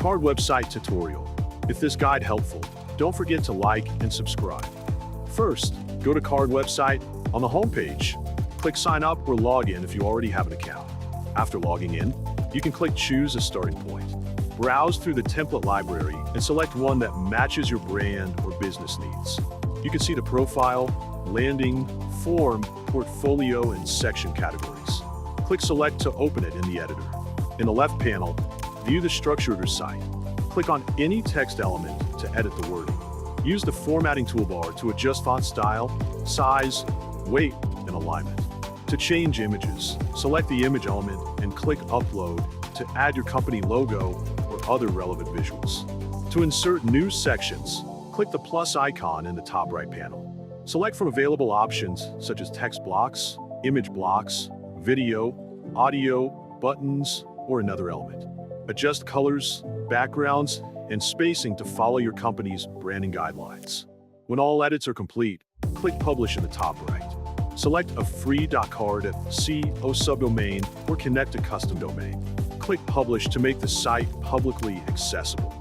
Card website tutorial. If this guide helpful, don't forget to like and subscribe. First, go to Card website. On the homepage, click Sign Up or Log In if you already have an account. After logging in, you can click Choose a starting point. Browse through the template library and select one that matches your brand or business needs. You can see the profile, landing, form, portfolio, and section categories. Click Select to open it in the editor. In the left panel, view the structure of your site. Click on any text element to edit the wording. Use the formatting toolbar to adjust font style, size, weight, and alignment. To change images, select the image element and click Upload to add your company logo or other relevant visuals. To insert new sections, click the plus icon in the top right panel. Select from available options such as text blocks, image blocks, video, audio, buttons, or another element. Adjust colors, backgrounds, and spacing to follow your company's branding guidelines. When all edits are complete, click Publish in the top right. Select a free .card.co subdomain or connect a custom domain. Click Publish to make the site publicly accessible.